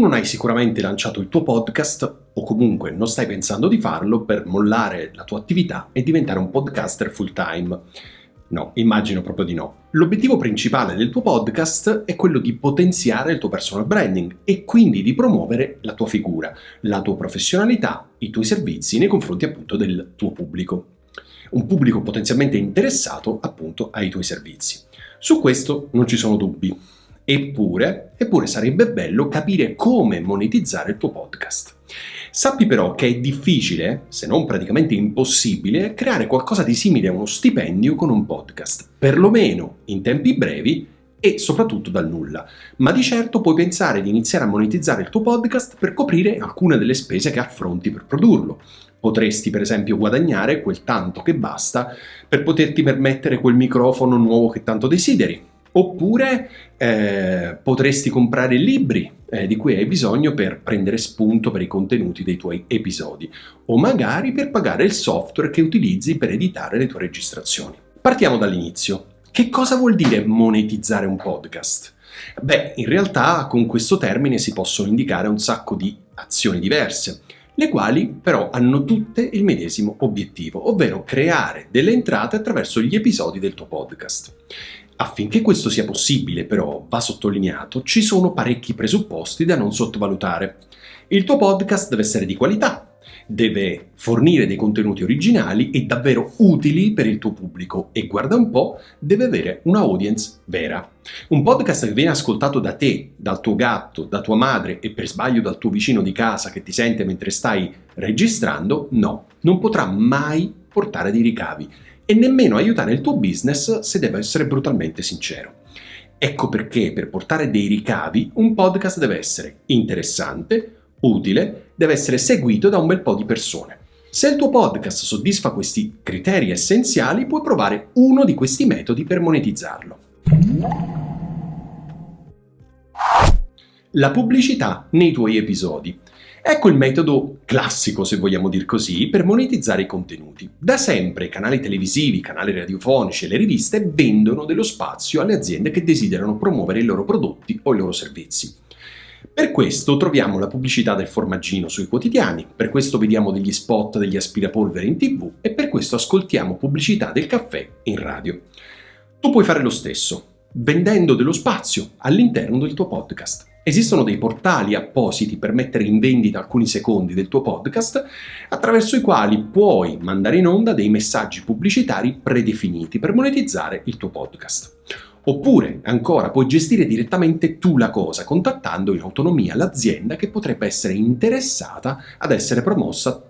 non hai sicuramente lanciato il tuo podcast o comunque non stai pensando di farlo per mollare la tua attività e diventare un podcaster full time. No, immagino proprio di no. L'obiettivo principale del tuo podcast è quello di potenziare il tuo personal branding e quindi di promuovere la tua figura, la tua professionalità, i tuoi servizi nei confronti appunto del tuo pubblico. Un pubblico potenzialmente interessato appunto ai tuoi servizi. Su questo non ci sono dubbi. Eppure sarebbe bello capire come monetizzare il tuo podcast. Sappi però che è difficile, se non praticamente impossibile, creare qualcosa di simile a uno stipendio con un podcast, perlomeno in tempi brevi e soprattutto dal nulla. Ma di certo puoi pensare di iniziare a monetizzare il tuo podcast per coprire alcune delle spese che affronti per produrlo. Potresti per esempio guadagnare quel tanto che basta per poterti permettere quel microfono nuovo che tanto desideri. Oppure potresti comprare libri di cui hai bisogno per prendere spunto per i contenuti dei tuoi episodi, o magari per pagare il software che utilizzi per editare le tue registrazioni. Partiamo dall'inizio. Che cosa vuol dire monetizzare un podcast? Beh, in realtà con questo termine si possono indicare un sacco di azioni diverse, le quali però hanno tutte il medesimo obiettivo, ovvero creare delle entrate attraverso gli episodi del tuo podcast. Affinché questo sia possibile, però, va sottolineato, ci sono parecchi presupposti da non sottovalutare. Il tuo podcast deve essere di qualità, deve fornire dei contenuti originali e davvero utili per il tuo pubblico e, guarda un po', deve avere una audience vera. Un podcast che viene ascoltato da te, dal tuo gatto, da tua madre e per sbaglio dal tuo vicino di casa che ti sente mentre stai registrando, no, non potrà mai portare dei ricavi e nemmeno aiutare il tuo business se devo essere brutalmente sincero. Ecco perché per portare dei ricavi un podcast deve essere interessante, utile, deve essere seguito da un bel po' di persone. Se il tuo podcast soddisfa questi criteri essenziali, puoi provare uno di questi metodi per monetizzarlo. La pubblicità nei tuoi episodi. Ecco il metodo classico, se vogliamo dir così, per monetizzare i contenuti. Da sempre i canali televisivi, i canali radiofonici e le riviste vendono dello spazio alle aziende che desiderano promuovere i loro prodotti o i loro servizi. Per questo troviamo la pubblicità del formaggino sui quotidiani, per questo vediamo degli spot degli aspirapolvere in TV e per questo ascoltiamo pubblicità del caffè in radio. Tu puoi fare lo stesso, vendendo dello spazio all'interno del tuo podcast. Esistono dei portali appositi per mettere in vendita alcuni secondi del tuo podcast, attraverso i quali puoi mandare in onda dei messaggi pubblicitari predefiniti per monetizzare il tuo podcast. Oppure, ancora, puoi gestire direttamente tu la cosa, contattando in autonomia l'azienda che potrebbe essere interessata ad essere promossa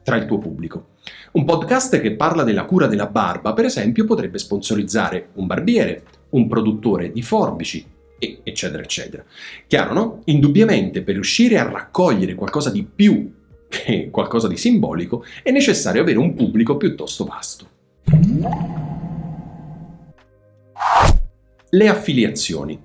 tra il tuo pubblico. Un podcast che parla della cura della barba, per esempio, potrebbe sponsorizzare un barbiere, un produttore di forbici, eccetera eccetera. Chiaro, no? Indubbiamente per riuscire a raccogliere qualcosa di più che qualcosa di simbolico è necessario avere un pubblico piuttosto vasto. Le affiliazioni.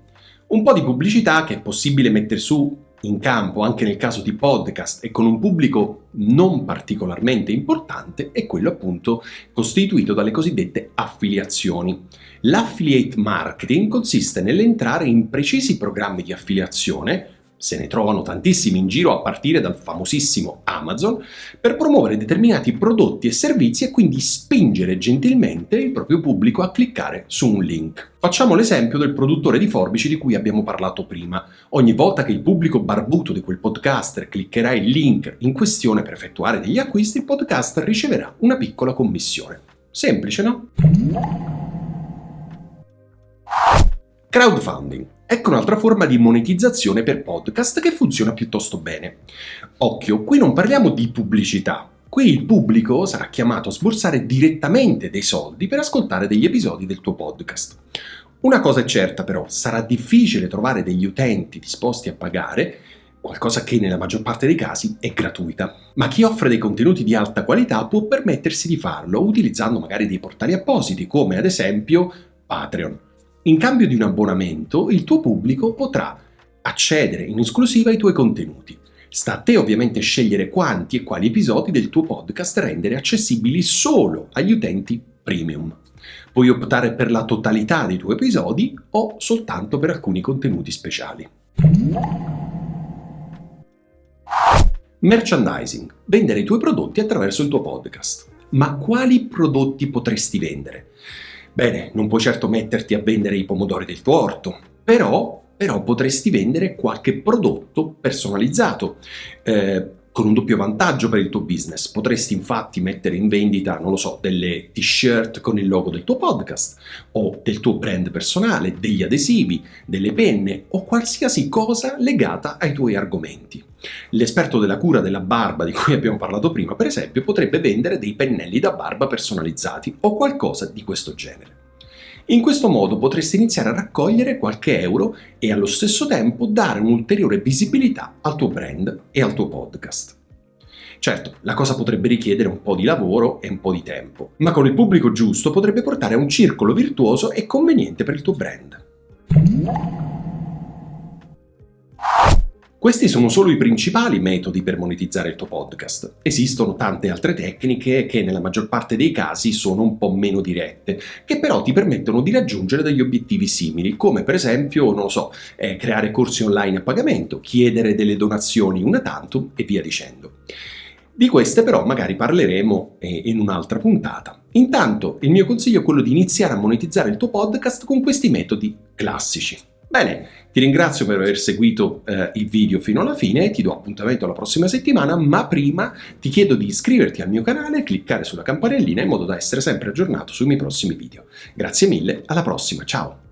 Un po' di pubblicità che è possibile mettere su in campo anche nel caso di podcast e con un pubblico non particolarmente importante è quello appunto costituito dalle cosiddette affiliazioni. L'affiliate marketing consiste nell'entrare in precisi programmi di affiliazione, se ne trovano tantissimi in giro a partire dal famosissimo Amazon, per promuovere determinati prodotti e servizi e quindi spingere gentilmente il proprio pubblico a cliccare su un link. Facciamo l'esempio del produttore di forbici di cui abbiamo parlato prima. Ogni volta che il pubblico barbuto di quel podcaster cliccherà il link in questione per effettuare degli acquisti, il podcaster riceverà una piccola commissione. Semplice, no? Crowdfunding. Ecco un'altra forma di monetizzazione per podcast che funziona piuttosto bene. Occhio, qui non parliamo di pubblicità. Qui il pubblico sarà chiamato a sborsare direttamente dei soldi per ascoltare degli episodi del tuo podcast. Una cosa è certa però, sarà difficile trovare degli utenti disposti a pagare, qualcosa che nella maggior parte dei casi è gratuita. Ma chi offre dei contenuti di alta qualità può permettersi di farlo utilizzando magari dei portali appositi, come ad esempio Patreon. In cambio di un abbonamento, il tuo pubblico potrà accedere in esclusiva ai tuoi contenuti. Sta a te ovviamente scegliere quanti e quali episodi del tuo podcast rendere accessibili solo agli utenti premium. Puoi optare per la totalità dei tuoi episodi o soltanto per alcuni contenuti speciali. Merchandising, vendere i tuoi prodotti attraverso il tuo podcast. Ma quali prodotti potresti vendere? Bene, non puoi certo metterti a vendere i pomodori del tuo orto, però potresti vendere qualche prodotto personalizzato, con un doppio vantaggio per il tuo business. Potresti infatti mettere in vendita, non lo so, delle t-shirt con il logo del tuo podcast, o del tuo brand personale, degli adesivi, delle penne o qualsiasi cosa legata ai tuoi argomenti. L'esperto della cura della barba di cui abbiamo parlato prima, per esempio, potrebbe vendere dei pennelli da barba personalizzati o qualcosa di questo genere. In questo modo potresti iniziare a raccogliere qualche euro e allo stesso tempo dare un'ulteriore visibilità al tuo brand e al tuo podcast. Certo, la cosa potrebbe richiedere un po' di lavoro e un po' di tempo, ma con il pubblico giusto potrebbe portare a un circolo virtuoso e conveniente per il tuo brand. Questi sono solo i principali metodi per monetizzare il tuo podcast. Esistono tante altre tecniche che nella maggior parte dei casi sono un po' meno dirette, che però ti permettono di raggiungere degli obiettivi simili, come per esempio, non lo so, creare corsi online a pagamento, chiedere delle donazioni una tantum e via dicendo. Di queste però magari parleremo in un'altra puntata. Intanto il mio consiglio è quello di iniziare a monetizzare il tuo podcast con questi metodi classici. Bene, ti ringrazio per aver seguito il video fino alla fine e ti do appuntamento alla prossima settimana, ma prima ti chiedo di iscriverti al mio canale e cliccare sulla campanellina in modo da essere sempre aggiornato sui miei prossimi video. Grazie mille, alla prossima, ciao!